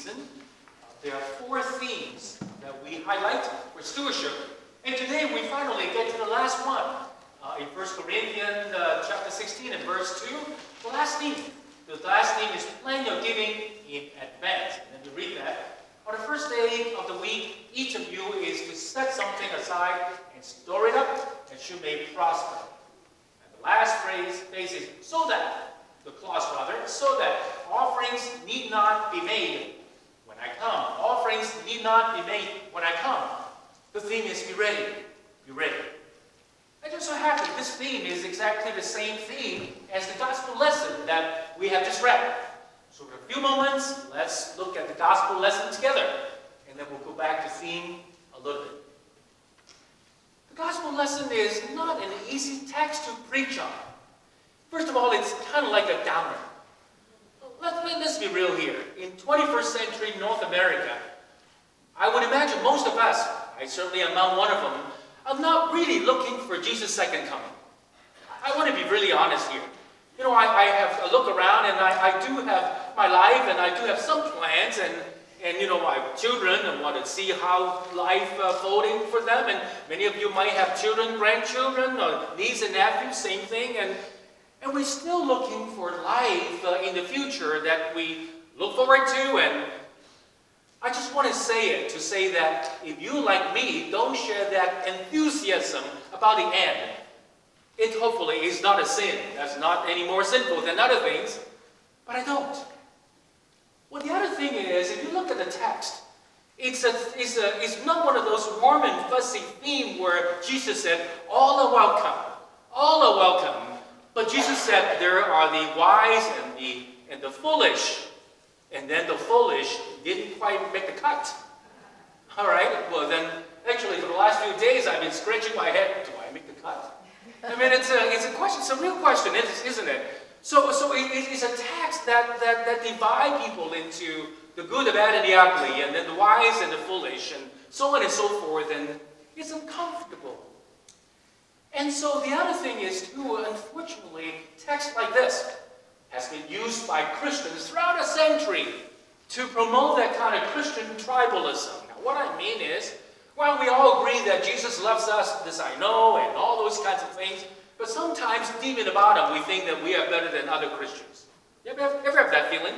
season, there are 4 themes that we highlight for stewardship. And today we finally get to the last one. In 1 Corinthians chapter 16 and verse 2, the last theme. The last theme is plan your giving in advance. And then you read that. On the first day of the week, each of you is to set something aside and store it up, that you may prosper. And the last phrase is so that, the clause rather, so that offerings need not be made when I come. Offerings need not be made when I come. The theme is be ready. Be ready. And just so happens, this theme is exactly the same theme as the gospel lesson that we have just read. So for a few moments, let's look at the gospel lesson together. And then we'll go back to theme a little bit. The gospel lesson is not an easy text to preach on. First of all, it's kind of like a downer. Let's be real here. In 21st century North America, I would imagine most of us, I certainly am not one of them, I'm not really looking for Jesus' second coming. I want to be really honest here. You know, I have a look around and I do have my life and I do have some plans and you know, my children and want to see how life folding for them. And many of you might have children, grandchildren, or nieces and nephews, same thing. And we're still looking for life in the future that we look forward to. And I just want to say that if you, like me, don't share that enthusiasm about the end, it hopefully is not a sin. That's not any more sinful than other things. But I don't. Well, the other thing is, if you look at the text, it's not one of those warm and fuzzy themes where Jesus said, all are welcome. All are welcome. But Jesus said there are the wise and the foolish. And then the foolish didn't quite make the cut. All right? Well, then, actually, for the last few days, I've been scratching my head. Do I make the cut? I mean, it's a question. It's a real question, isn't it? So it's a text that divides people into the good, the bad, and the ugly, and then the wise and the foolish, and so on and so forth, and it's uncomfortable. And so the other thing is, too, unfortunately, text like this has been used by Christians throughout a century to promote that kind of Christian tribalism. Now, what I mean is, well, we all agree that Jesus loves us, this I know, and all those kinds of things, but sometimes, deep in the bottom, we think that we are better than other Christians. You ever have that feeling?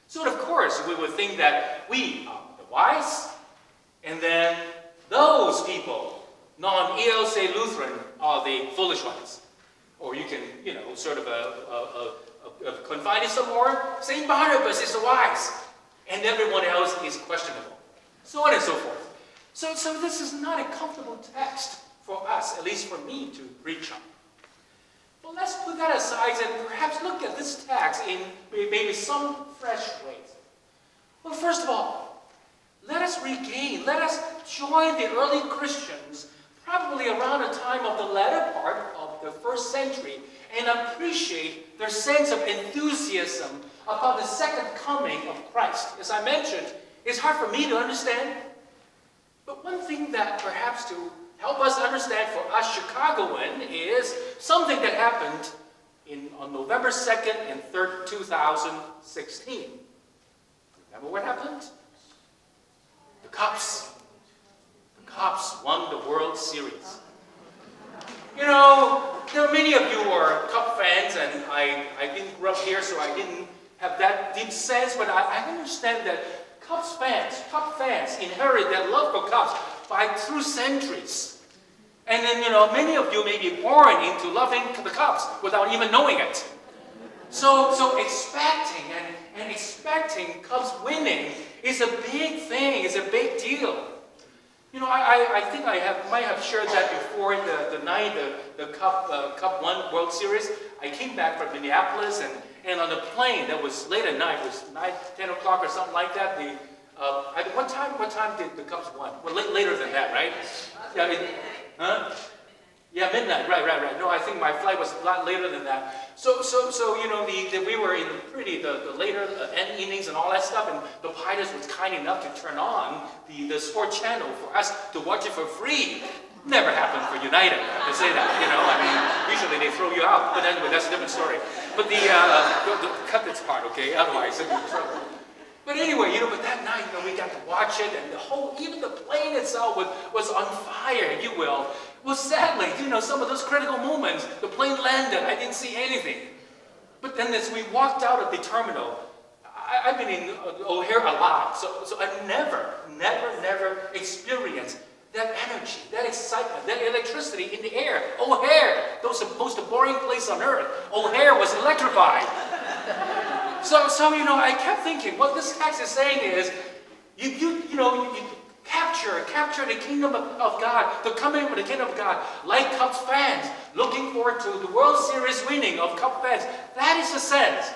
So, of course, we would think that we are the wise, and then those people, non-ELC Lutheran, are the foolish ones. Or you can, you know, sort of confine it some more. St. Barnabas is the wise, and everyone else is questionable. So on and so forth. So this is not a comfortable text for us, at least for me, to preach on. But let's put that aside and perhaps look at this text in maybe some fresh ways. Well, first of all, let us join the early Christians, probably around the time of the latter part of the first century, and appreciate their sense of enthusiasm about the second coming of Christ. As I mentioned, it's hard for me to understand. But one thing that perhaps to help us understand for us Chicagoan is something that happened on November 2nd and 3rd, 2016. Remember what happened? The Cubs. The Cubs won the World Series. You know, there are many of you who are Cub fans, and I didn't grow up here, so I didn't have that deep sense, but I understand that Cub fans inherit that love for Cubs through centuries. And then, you know, many of you may be born into loving the Cubs without even knowing it. So expecting Cubs winning is a big thing, it's a big deal. You know, I think might have shared that before the night the Cub won World Series. I came back from Minneapolis, and on the plane, that was late at night, it was 10 o'clock or something like that. What time did the Cubs win? Well, later than that, right? Yeah, Yeah, midnight. Right. No, I think my flight was a lot later than that. So you know, we were in the later end innings and all that stuff, and the pilots was kind enough to turn on the sport channel for us to watch it for free. Never happened for United to say that, you know. I mean, usually they throw you out, but anyway, that's a different story. But cut this part, okay? Otherwise, it'll be trouble. But anyway, but that night, we got to watch it, and even the plane itself was on fire, if you will. Well, sadly, some of those critical moments, the plane landed, I didn't see anything. But then as we walked out of the terminal, I've been in O'Hare a lot, so I've never experienced that energy, that excitement, that electricity in the air. O'Hare, that was the most boring place on earth. O'Hare was electrified. So I kept thinking, what this text is saying is, you capture the kingdom of God, the coming of the kingdom of God, like Cubs fans, looking forward to the World Series winning of Cubs fans. That is the sense.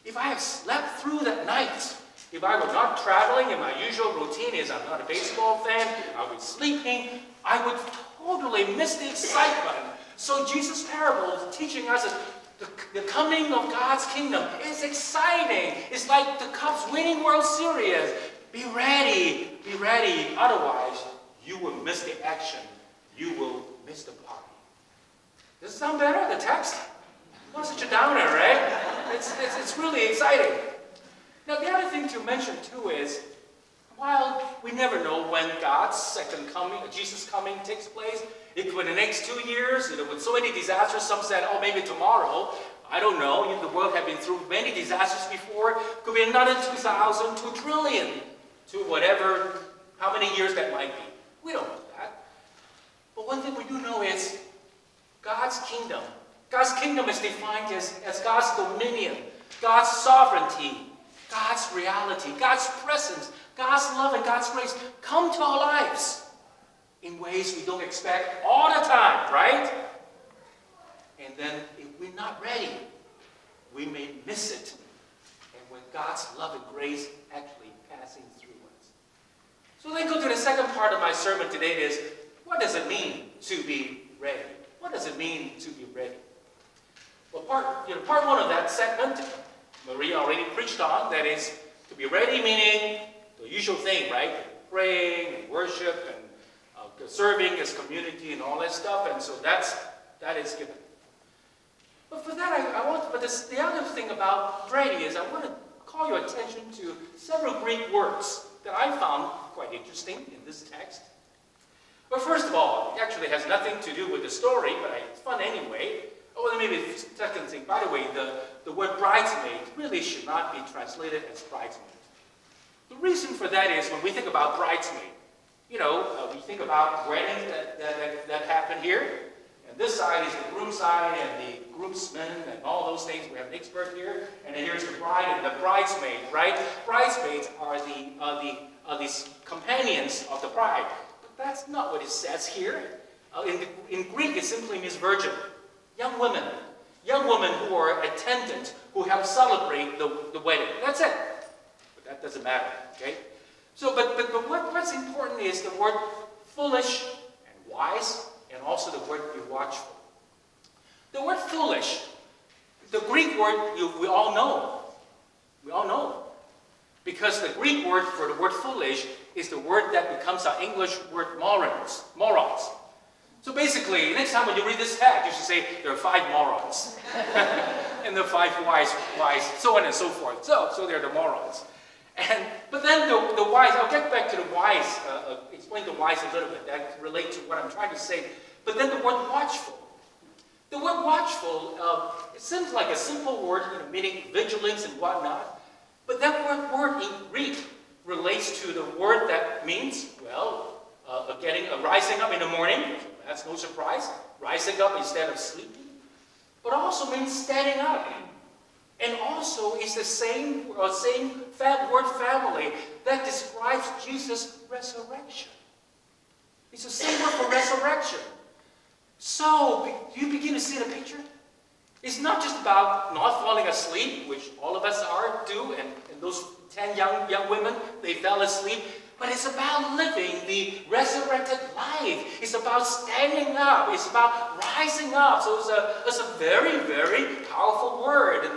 If I have slept through that night, if I were not traveling and my usual routine is I'm not a baseball fan, I was sleeping, I would totally miss the excitement. So Jesus' parable is teaching us that the coming of God's kingdom is exciting. It's like the Cubs winning World Series. Be ready, otherwise you will miss the action. You will miss the party. Does it sound better, the text? Not such a downer, right? It's really exciting. Now, the other thing to mention, too, is while we never know when God's second coming, Jesus' coming, takes place, it could be in the next 2 years, with so many disasters, some said, oh, maybe tomorrow. I don't know. The world has been through many disasters before. It could be another 2,000, 2 trillion, to whatever, how many years that might be. We don't know that. But one thing we do know is God's kingdom. God's kingdom is defined as God's dominion, God's sovereignty, God's reality, God's presence, God's love and God's grace come to our lives in ways we don't expect all the time, right? And then if we're not ready, we may miss it. And when God's love and grace actually passing through us. So then go to the second part of my sermon today is, what does it mean to be ready? What does it mean to be ready? Well, part one of that segment, Maria already preached on, that is, to be ready meaning the usual thing, right? Praying and worship and serving as community and all that stuff, and so that is given. But for that, the other thing about ready is I want to call your attention to several Greek words that I found quite interesting in this text. But first of all, it actually has nothing to do with the story, but it's fun anyway. Oh, maybe the second thing, by the way, the word bridesmaid really should not be translated as bridesmaid. The reason for that is when we think about bridesmaid, we think about weddings that happen here, and this side is the groom side and the groomsmen and all those things. We have an expert here, and then here's the bride and the bridesmaid, right? Bridesmaids are these companions of the bride. But that's not what it says here. In Greek, it simply means virgin. Young women who are attendant, who help celebrate the wedding. That's it. But that doesn't matter, okay? So, but what's important is the word foolish and wise, and also the word be watchful. The word foolish, the Greek word we all know. We all know. Because the Greek word for the word foolish is the word that becomes our English word morons. So basically, next time when you read this text, you should say, there are 5 morons. And there are 5 wise, so on and so forth. So they're the morons. But then the wise, I'll get back to the wise, explain the wise a little bit. That relates to what I'm trying to say. But then the word watchful. The word watchful, it seems like a simple word, meaning vigilance and whatnot. But that word in Greek relates to the word that means, rising up in the morning. That's no surprise. Rising up instead of sleeping. But also means standing up. And also is the same word family that describes Jesus' resurrection. It's the same word for resurrection. So, do you begin to see the picture? It's not just about not falling asleep, which all of us do, and those 10 young women, they fell asleep. But it's about living the resurrected life. It's about standing up. It's about rising up. So it's a very, very powerful word. And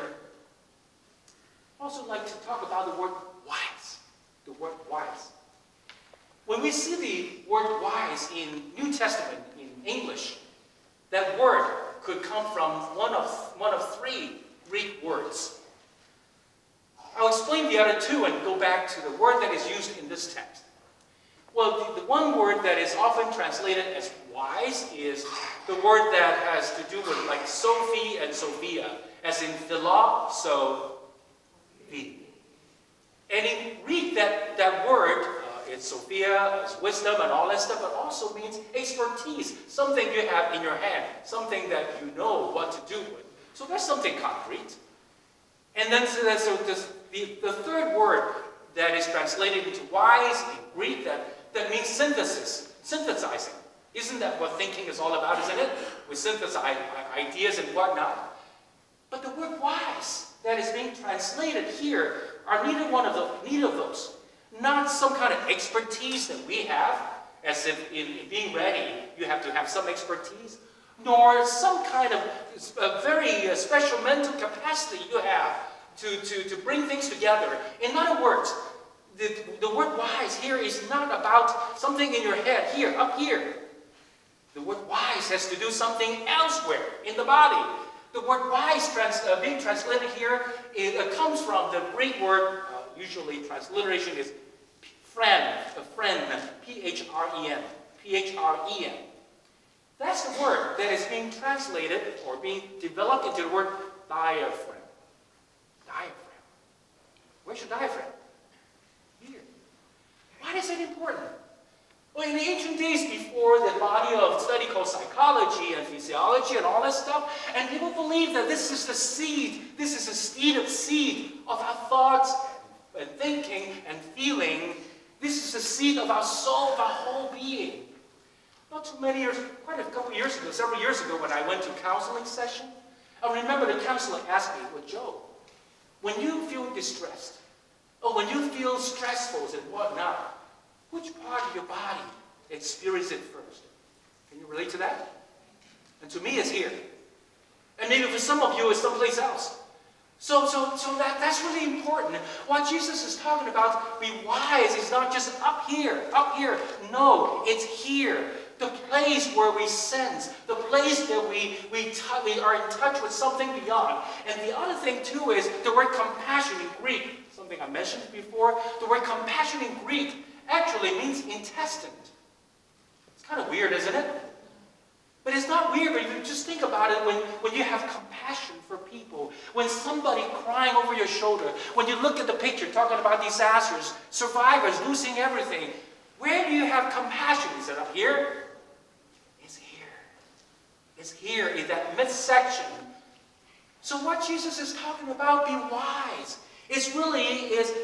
I also like to talk about the word wise. The word wise. When we see the word wise in New Testament, in English, that word could come from one of 3 Greek words. I'll explain the other two and go back to the word that is used in this text. Well, the one word that is often translated as wise is the word that has to do with like Sophie and Sophia, as in philosophy. And in Greek, that word, it's Sophia, it's wisdom and all that stuff, but also means expertise, something you have in your hand, something that you know what to do with. So that's something concrete. And then the third word that is translated into wise in Greek, that means synthesis, synthesizing. Isn't that what thinking is all about, isn't it? We synthesize ideas and whatnot. But the word wise that is being translated here are neither of those. Not some kind of expertise that we have, as if in being ready you have to have some expertise, nor some kind of very special mental capacity you have to bring things together. In other words, the word wise here is not about something in your head, here, up here. The word wise has to do something elsewhere in the body. The word wise being translated here comes from the Greek word, usually transliteration is friend, P-H-R-E-N, P-H-R-E-N. That's the word that is being translated or being developed into the word diaphragm. Diaphragm. Where's your diaphragm? Here. Why is it important? Well, in the ancient days, before the body of study called psychology and physiology and all that stuff, and people believe that this is the seed, this is the seed of our thoughts and thinking and feeling. This is the seed of our soul, of our whole being. Not too many years, quite a couple years ago, several years ago, when I went to counseling session, I remember the counselor asked me, well, Joe, when you feel distressed, or when you feel stressful and whatnot, which part of your body experiences it first? Can you relate to that? And to me, it's here. And maybe for some of you, it's someplace else. So that's really important. What Jesus is talking about, be wise, is not just up here. No, it's here. The place where we sense, the place that we are in touch with something beyond. And the other thing too is the word compassion in Greek, something I mentioned before. The word compassion in Greek actually means intestine. It's kind of weird, isn't it? But it's not weird when you just think about it when you have compassion for people, when somebody crying over your shoulder, when you look at the picture talking about disasters, survivors losing everything. Where do you have compassion? Is it up here? It's here. It's here in that midsection. So what Jesus is talking about, be wise, is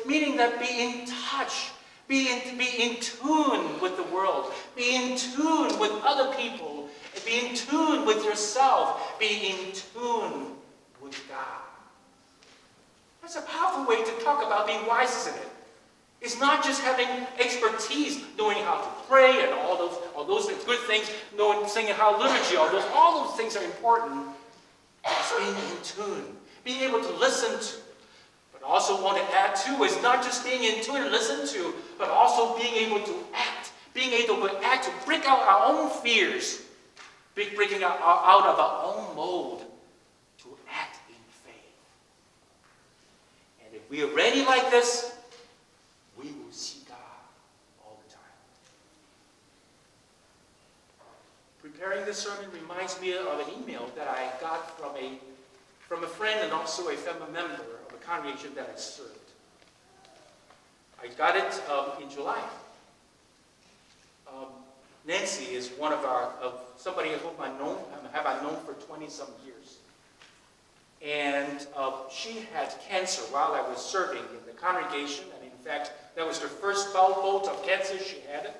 meaning that be in touch, be in tune with the world, be in tune with other people, be in tune with yourself, be in tune with God. That's a powerful way to talk about being wise, isn't it? It's not just having expertise, knowing how to pray and all those good things, singing liturgy, all those things are important. It's being in tune, being able to listen to. But also want to add to is not just being in tune and listen to, but also being able to act. Being able to act, to break out our own fears, breaking out of our own mold, to act in faith. And if we are ready like this, we will see God all the time. Preparing this sermon reminds me of an email that I got from a friend and also a family member of a congregation that I served. I got it in July. Nancy is one of somebody whom I've known for 20-some years. And she had cancer while I was serving in the congregation. And in fact, that was her first bout of cancer she had.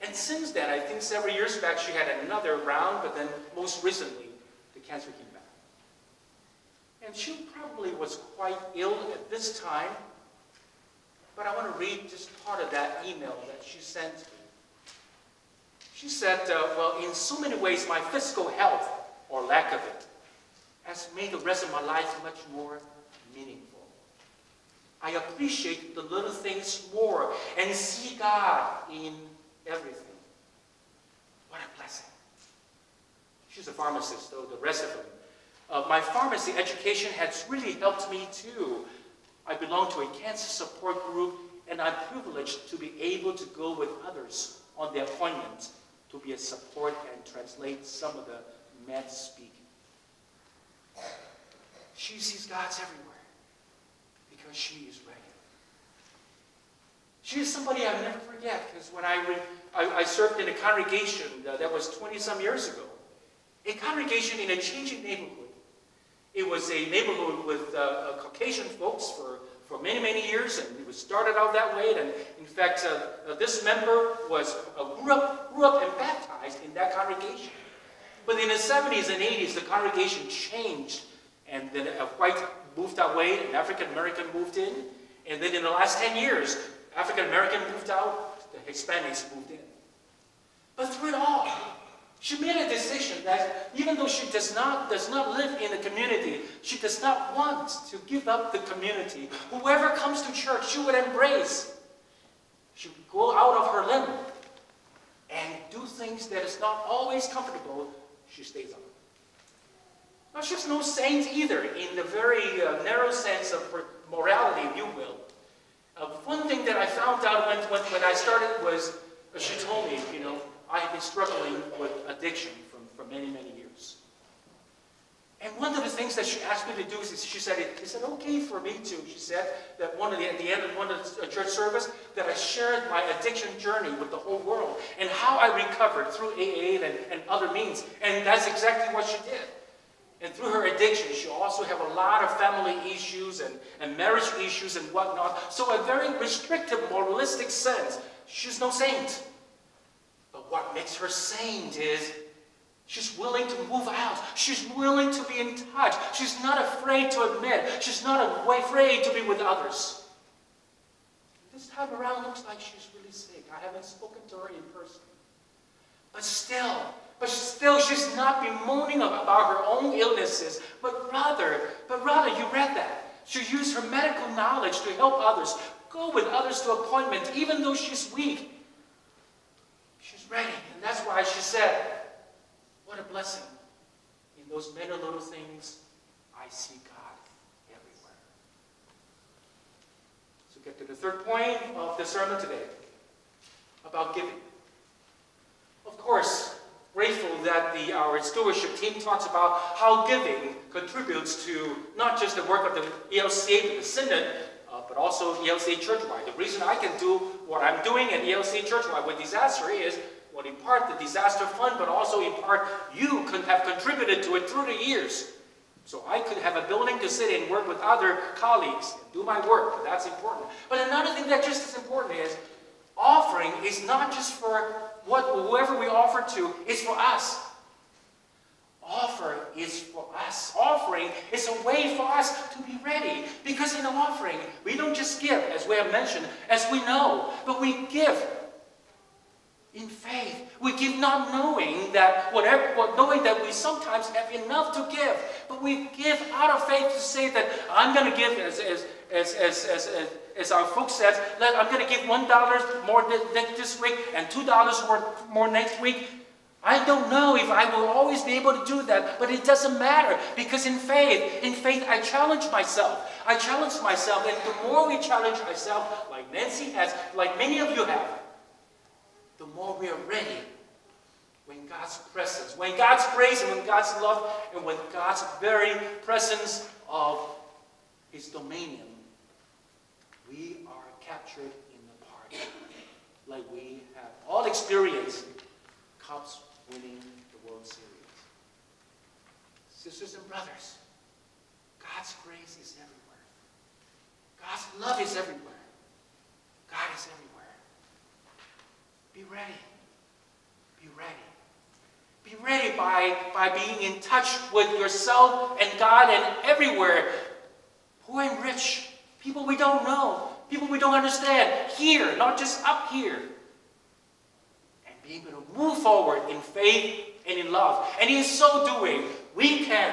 And since then, I think several years back, she had another round, but then most recently, the cancer came back. And she probably was quite ill at this time. But I want to read just part of that email that she sent me. She said, well, in so many ways, my physical health, or lack of it, has made the rest of my life much more meaningful. I appreciate the little things more and see God in everything. What a blessing. She's a pharmacist, though the rest of them. My pharmacy education has really helped me too. I belong to a cancer support group, and I'm privileged to be able to go with others on their appointments to be a support and translate some of the meds speak. She sees God's everywhere because she is ready. She is somebody I'll never forget, because when I served in a congregation that was 20-some years ago, a congregation in a changing neighborhood. It was a neighborhood with Caucasian folks for many, many years, and it was started out that way. And in fact, this member grew up and baptized in that congregation. But in the 70s and 80s, the congregation changed, and then a white moved that way, an African American moved in, and then in the last 10 years, African American moved out, the Hispanics moved in. But through it all, she made a decision that even though she does not live in the community, she does not want to give up the community. Whoever comes to church, she would embrace. She would go out of her limb and do things that is not always comfortable. She stays on. Now, she's no saint either in the very narrow sense of morality, if you will. One thing that I found out when I started was, she told me, I have been struggling with addiction for many, many years. And one of the things that she asked me to do is, she said, is it okay for me to, she said, that at the end of one of the church service, that I shared my addiction journey with the whole world, and how I recovered through AA and other means. And that's exactly what she did. And through her addiction, she also had a lot of family issues and marriage issues and whatnot. So a very restrictive, moralistic sense. She's no saint. But what makes her saint is she's willing to move out. She's willing to be in touch. She's not afraid to admit. She's not afraid to be with others. This time around looks like she's really sick. I haven't spoken to her in person. But still, she's not bemoaning about her own illnesses, but rather, you read that. She used her medical knowledge to help others, go with others to appointment, even though she's weak. She's ready, and that's why she said, what a blessing. In those many little things, I see God everywhere. So get to the third point of the sermon today, about giving. Of course, grateful that our stewardship team talks about how giving contributes to not just the work of the ELCA, the Synod, but also ELCA Churchwide. The reason I can do what I'm doing at ELCA Churchwide with disaster is, well, in part the disaster fund, but also in part you could have contributed to it through the years. So I could have a building to sit in, work with other colleagues, and do my work, but that's important. But another thing that just as important is, offering is not just for whoever we offer to, it's for us. Offer is for us. Offering is a way for us to be ready. Because in an offering, we don't just give, as we have mentioned, as we know, but we give in faith. We give not knowing that knowing that we sometimes have enough to give, but we give out of faith to say that I'm going to give as our folks said, I'm going to give $1 more this week and $2 more next week. I don't know if I will always be able to do that, but it doesn't matter, because in faith I challenge myself. I challenge myself, and the more we challenge ourselves, like Nancy has, like many of you have, the more we are ready when God's presence, when God's grace, and when God's love, and when God's very presence of His dominion, we are captured in the party, like we have all experienced Cubs winning the World Series. Sisters and brothers, God's grace is everywhere. God's love is everywhere. God is everywhere. Be ready. Be ready. Be ready by being in touch with yourself and God and everywhere. Poor and rich, people we don't know, people we don't understand, here, not just up here. Be able to move forward in faith and in love. And in so doing, we can